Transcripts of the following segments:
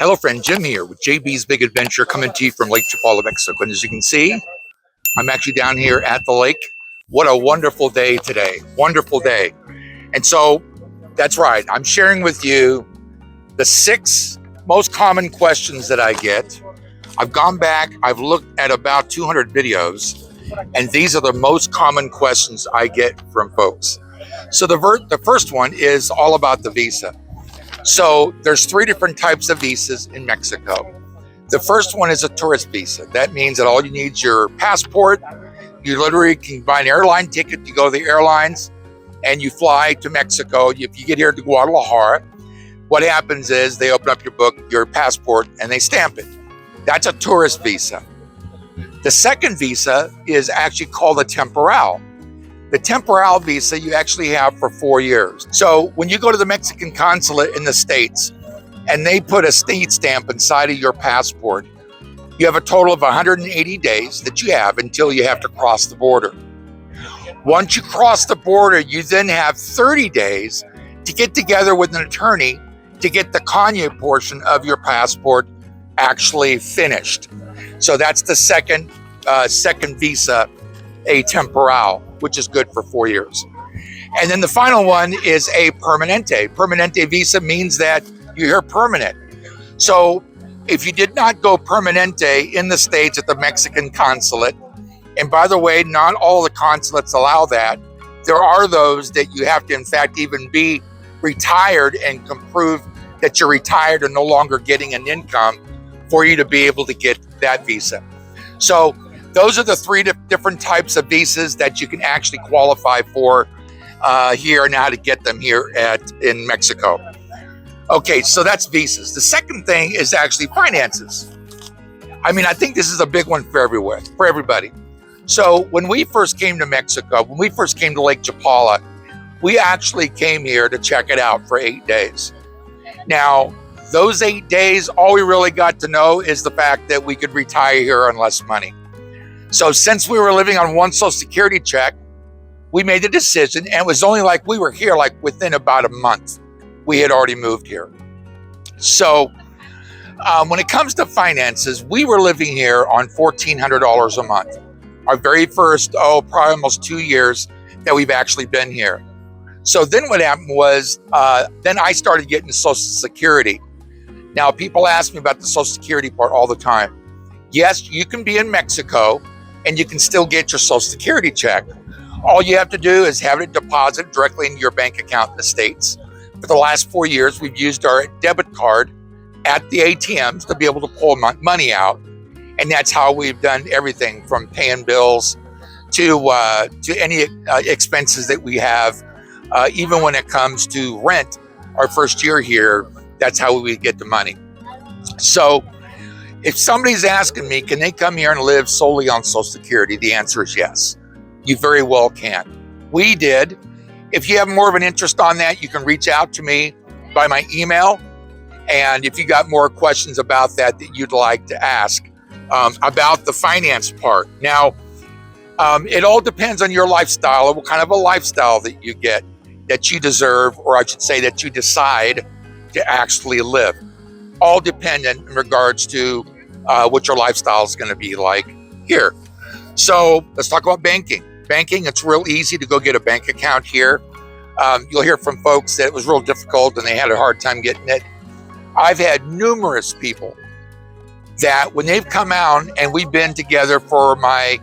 Hello friend, Jim here with JB's Big Adventure, coming to you from Lake Chapala, Mexico. And as you can see, I'm actually down here at the lake. What a wonderful day today, wonderful day. And so that's right, I'm sharing with you the 6 most common questions that I get. I've gone back, I've looked at about 200 videos, and these are the most common questions I get from folks. So the first one is all about the visa. So there's 3 different types of visas in Mexico. The first one is a tourist visa. That means that all you need is your passport. You literally can buy an airline ticket, you go to the airlines, and you fly to Mexico. If you get here to Guadalajara, what happens is they open up your book, your passport, and they stamp it. That's a tourist visa. The second visa is actually called a temporal. The temporal visa you actually have for 4 years. So when you go to the Mexican consulate in the States and they put a state stamp inside of your passport, you have a total of 180 days that you have until you have to cross the border. Once you cross the border, you then have 30 days to get together with an attorney to get the Kanye portion of your passport actually finished. So that's the second visa, a temporal, which is good for 4 years. And then the final one is a permanente. Permanente visa means that you're here permanent. So if you did not go permanente in the States at the Mexican consulate, and by the way, not all the consulates allow that. There are those that you have to, in fact, even be retired and can prove that you're retired and no longer getting an income for you to be able to get that visa. So those are the 3 different types of visas that you can actually qualify for here and how to get them here in Mexico. Okay, so that's visas. The second thing is actually finances. I mean, I think this is a big one for everybody. So when we first came to Mexico, when we first came to Lake Chapala, we actually came here to check it out for 8 days. Now, those 8 days, all we really got to know is the fact that we could retire here on less money. So since we were living on one Social Security check, we made the decision, and it was only like we were here like within about a month. We had already moved here. So when it comes to finances, we were living here on $1,400 a month. Our very first, probably almost 2 years that we've actually been here. So then what happened was, then I started getting Social Security. Now people ask me about the Social Security part all the time. Yes, you can be in Mexico and you can still get your Social Security check. All you have to do is have it deposited directly in your bank account in the States. For the last 4 years, we've used our debit card at the ATMs to be able to pull money out. And that's how we've done everything from paying bills to any expenses that we have. Even when it comes to rent, our first year here, that's how we get the money. So if somebody's asking me, can they come here and live solely on Social Security? The answer is yes. You very well can. We did. If you have more of an interest on that, you can reach out to me by my email. And if you got more questions about that you'd like to ask about the finance part. Now, it all depends on your lifestyle, or what kind of a lifestyle that you get, that you deserve, or I should say that you decide to actually live. All dependent in regards to what your lifestyle is going to be like here. So let's talk about banking. Banking, it's real easy to go get a bank account here. You'll hear from folks that it was real difficult and they had a hard time getting it. I've had numerous people that when they've come out and we've been together for my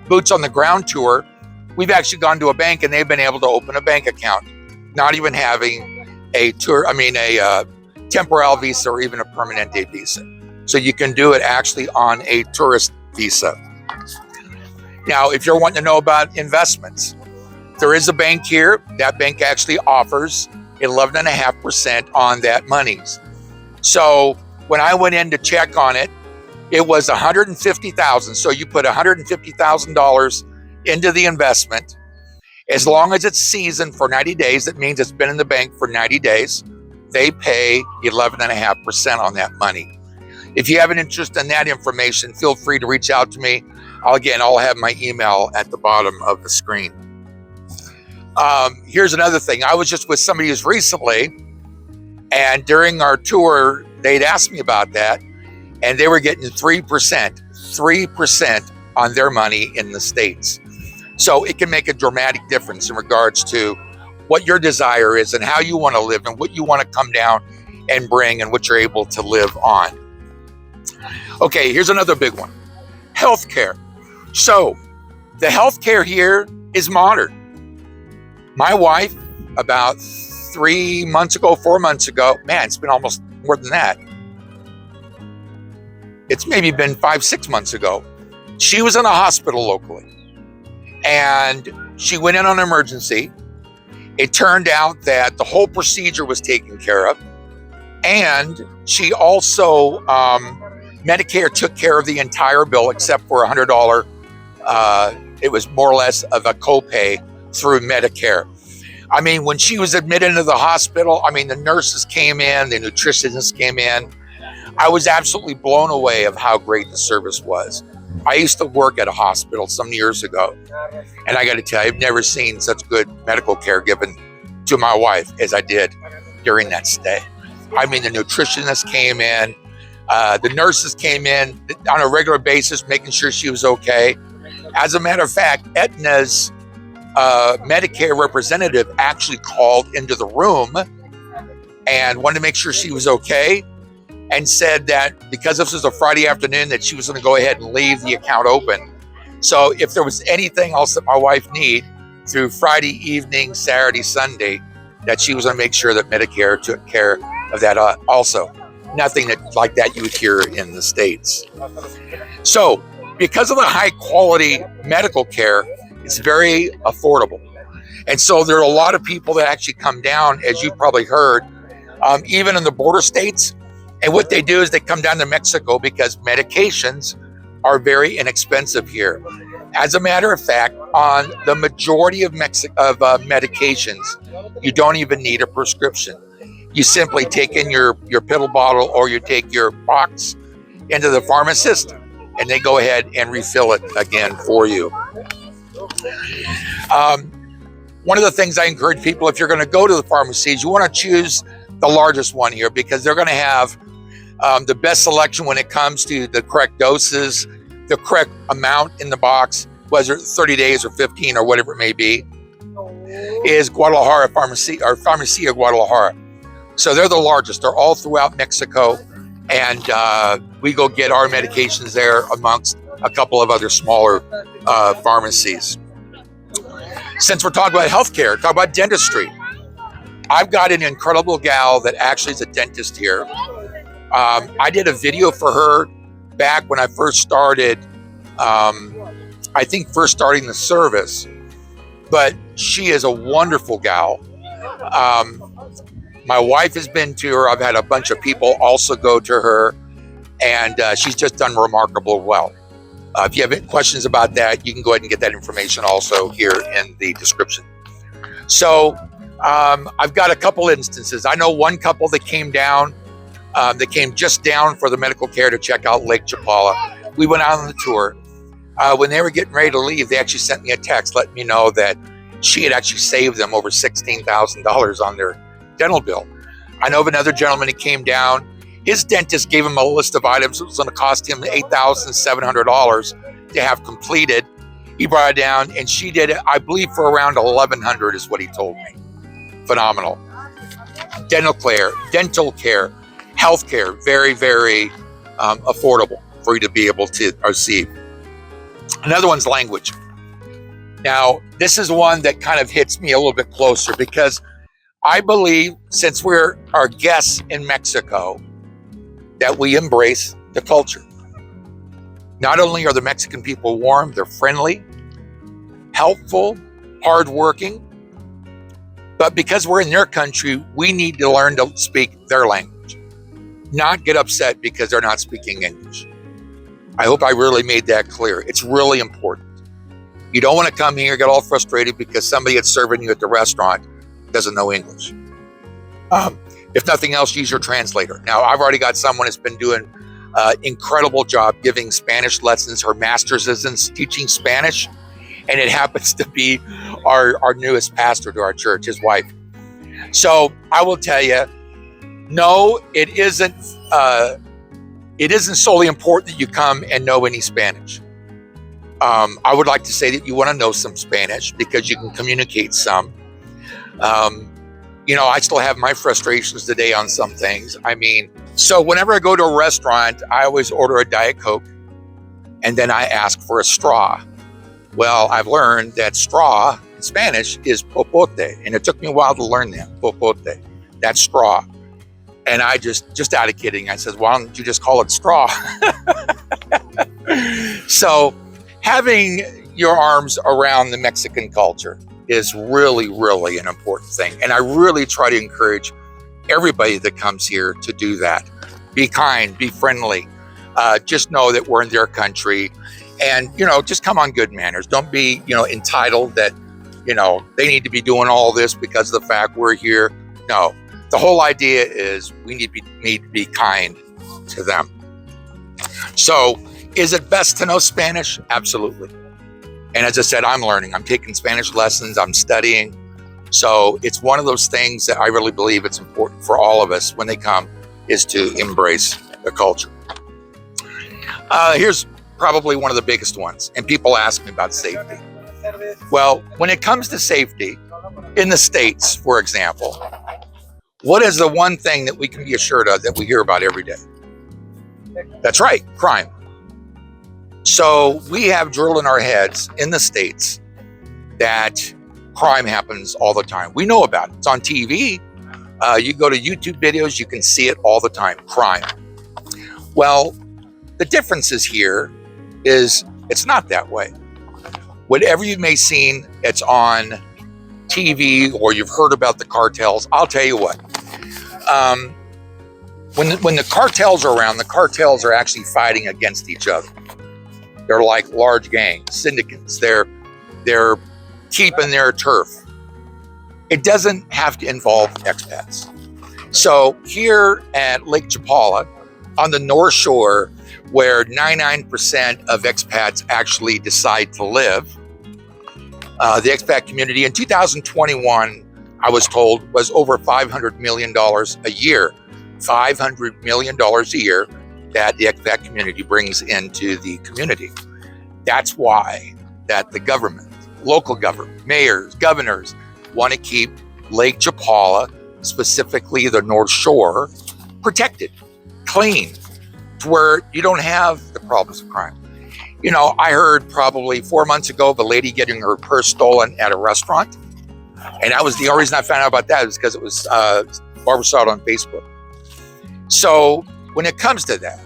boots on the ground tour, we've actually gone to a bank and they've been able to open a bank account, not even having a temporal visa or even a permanente visa. So you can do it actually on a tourist visa. Now, if you're wanting to know about investments, there is a bank here. That bank actually offers 11.5% on that monies. So when I went in to check on it, it was $150,000. So you put $150,000 into the investment. As long as it's seasoned for 90 days, that means it's been in the bank for 90 days. They pay 11.5% on that money. If you have an interest in that information, feel free to reach out to me. I'll have my email at the bottom of the screen. Here's another thing. I was just with somebody who's recently, And during our tour, they'd asked me about that, and they were getting 3% on their money in the States. So it can make a dramatic difference in regards to what your desire is and how you want to live and what you want to come down and bring and what you're able to live on. Okay, here's another big one. Healthcare. So the healthcare here is modern. My wife, about 4 months ago, man, it's been almost more than that. It's maybe been 5-6 months ago. She was in a hospital locally and she went in on an emergency. It turned out that the whole procedure was taken care of. And she also, Medicare took care of the entire bill except for $100. It was more or less of a copay through Medicare. I mean, when she was admitted into the hospital, I mean, the nurses came in, the nutritionists came in. I was absolutely blown away of how great the service was. I used to work at a hospital some years ago, and I got to tell you, I've never seen such good medical care given to my wife as I did during that stay. I mean, the nutritionists came in, the nurses came in on a regular basis, making sure she was okay. As a matter of fact, Aetna's Medicare representative actually called into the room and wanted to make sure she was okay, and said that because this was a Friday afternoon that she was going to go ahead and leave the account open. So if there was anything else that my wife needed through Friday evening, Saturday, Sunday, that she was going to make sure that Medicare took care of that also. Nothing like that you would hear in the States. So because of the high quality medical care, it's very affordable. And so there are a lot of people that actually come down, as you've probably heard, even in the border states. And what they do is they come down to Mexico because medications are very inexpensive here. As a matter of fact, on the majority of medications, you don't even need a prescription. You simply take in your pill bottle, or you take your box into the pharmacist, and they go ahead and refill it again for you. One of the things I encourage people, if you're going to go to the pharmacies, you want to choose the largest one here, because they're going to have the best selection when it comes to the correct doses, the correct amount in the box, whether it's 30 days or 15 or whatever it may be, is Guadalajara Pharmacy, or Farmacia Guadalajara. So they're the largest. They're all throughout Mexico, and we go get our medications there amongst a couple of other smaller pharmacies. Since we're talking about healthcare, talk about dentistry. I've got an incredible gal that actually is a dentist here. I did a video for her back when I first started, I think first starting the service, but she is a wonderful gal. My wife has been to her. I've had a bunch of people also go to her, and she's just done remarkable well. If you have any questions about that, you can go ahead and get that information also here in the description. So I've got a couple instances. I know one couple that came down, they came just down for the medical care to check out Lake Chapala. We went out on the tour. When they were getting ready to leave, they actually sent me a text letting me know that she had actually saved them over $16,000 on their dental bill. I know of another gentleman who came down. His dentist gave him a list of items that was going to cost him $8,700 to have completed. He brought it down, and she did it, I believe, for around $1,100 is what he told me. Phenomenal. Dental care, health care, very, very affordable for you to be able to receive. Another one's language. Now, this is one that kind of hits me a little bit closer, because I believe, since we're our guests in Mexico, that we embrace the culture. Not only are the Mexican people warm, they're friendly, helpful, hardworking, but because we're in their country, we need to learn to speak their language, not get upset because they're not speaking English. I hope I really made that clear. It's really important. You don't want to come here, get all frustrated because somebody that's serving you at the restaurant doesn't know English. If nothing else, use your translator. Now, I've already got someone that's been doing an incredible job giving Spanish lessons. Her master's is in teaching Spanish, and it happens to be our newest pastor to our church, his wife. So I will tell you, No, it isn't. It isn't solely important that you come and know any Spanish. I would like to say that you want to know some Spanish because you can communicate some. You know, I still have my frustrations today on some things. I mean, so whenever I go to a restaurant, I always order a Diet Coke and then I ask for a straw. Well, I've learned that straw in Spanish is popote, and it took me a while to learn that, popote. That's straw. And I just out of kidding, I said, why don't you just call it straw? So having your arms around the Mexican culture is really, really an important thing. And I really try to encourage everybody that comes here to do that. Be kind, be friendly. Just know that we're in their country, and, you know, just come on good manners. Don't be, you know, entitled that, you know, they need to be doing all this because of the fact we're here. No, the whole idea is we need to be kind to them. So is it best to know Spanish? Absolutely. And as I said, I'm learning. I'm taking Spanish lessons. I'm studying. So it's one of those things that I really believe it's important for all of us when they come is to embrace the culture. Here's probably one of the biggest ones. And people ask me about safety. Well, when it comes to safety in the States, for example, what is the one thing that we can be assured of that we hear about every day? That's right, crime. So we have drilled in our heads in the States that crime happens all the time. We know about it. It's on TV. You go to YouTube videos, you can see it all the time, crime. Well, the differences here is it's not that way. Whatever you may seen, it's on TV or you've heard about the cartels. I'll tell you what, when the cartels are around, the cartels are actually fighting against each other. They're like large gangs, syndicates. They're keeping their turf. It doesn't have to involve expats. So here at Lake Chapala, on the North Shore, where 99% of expats actually decide to live, the expat community in 2021, I was told, was over $500 million a year. $500 million a year that the expat community brings into the community. That's why that the government, local government, mayors, governors want to keep Lake Chapala, specifically the North Shore, protected, clean, to where you don't have the problems of crime. You know, I heard probably 4 months ago of a lady getting her purse stolen at a restaurant. And that was the only reason I found out about that was because it was Barbara saw it on Facebook. So when it comes to that,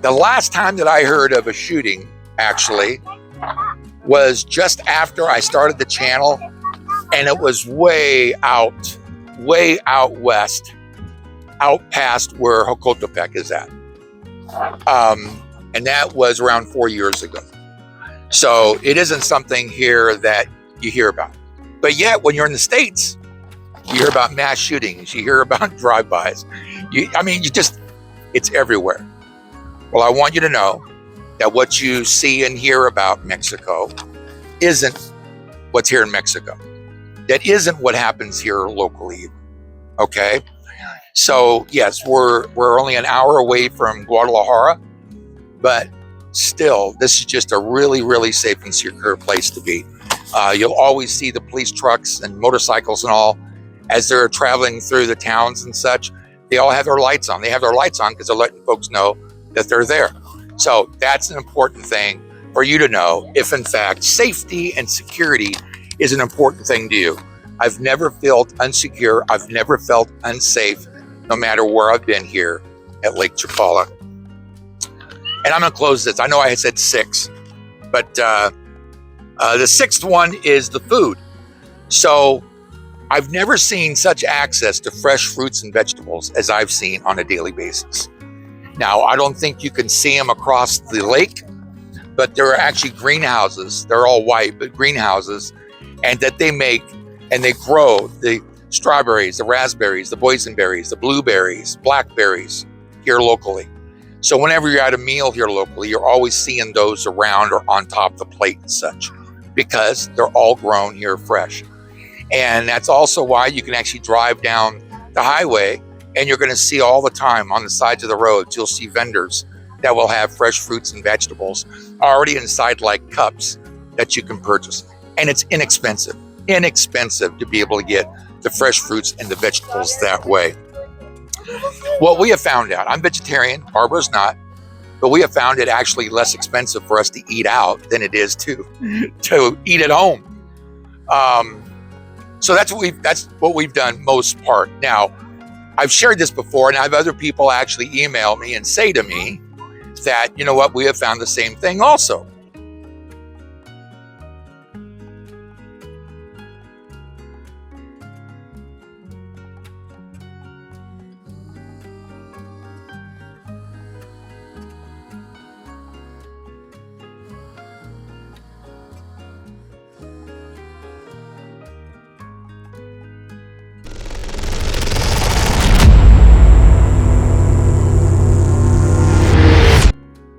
the last time that I heard of a shooting actually was just after I started the channel, and it was way out west, out past where Jocotepec is at. And that was around 4 years ago. So it isn't something here that you hear about. But yet when you're in the States, you hear about mass shootings, you hear about drive-bys. It's everywhere. Well, I want you to know that what you see and hear about Mexico isn't what's here in Mexico. That isn't what happens here locally, okay? So yes, we're only an hour away from Guadalajara, but still, this is just a really, really safe and secure place to be. You'll always see the police trucks and motorcycles and all as they're traveling through the towns and such. They all have their lights on. They have their lights on because they're letting folks know that they're there. So that's an important thing for you to know if, in fact, safety and security is an important thing to you. I've never felt unsecure. I've never felt unsafe, no matter where I've been here at Lake Chapala. And I'm going to close this. I know I had said 6, but the 6th one is the food. So I've never seen such access to fresh fruits and vegetables as I've seen on a daily basis. Now, I don't think you can see them across the lake, but there are actually greenhouses. They're all white, but greenhouses, and that they make and they grow the strawberries, the raspberries, the boysenberries, the blueberries, blackberries here locally. So whenever you're at a meal here locally, you're always seeing those around or on top of the plate and such, because they're all grown here fresh. And that's also why you can actually drive down the highway And you're going to see all the time on the sides of the roads, you'll see vendors that will have fresh fruits and vegetables already inside like cups that you can purchase. And it's inexpensive to be able to get the fresh fruits and the vegetables that way. What we have found out, I'm vegetarian, Barbara's not, but we have found it actually less expensive for us to eat out than it is to eat at home. So that's what we've done most part. Now, I've shared this before, and I have other people actually email me and say to me that, you know what, we have found the same thing also.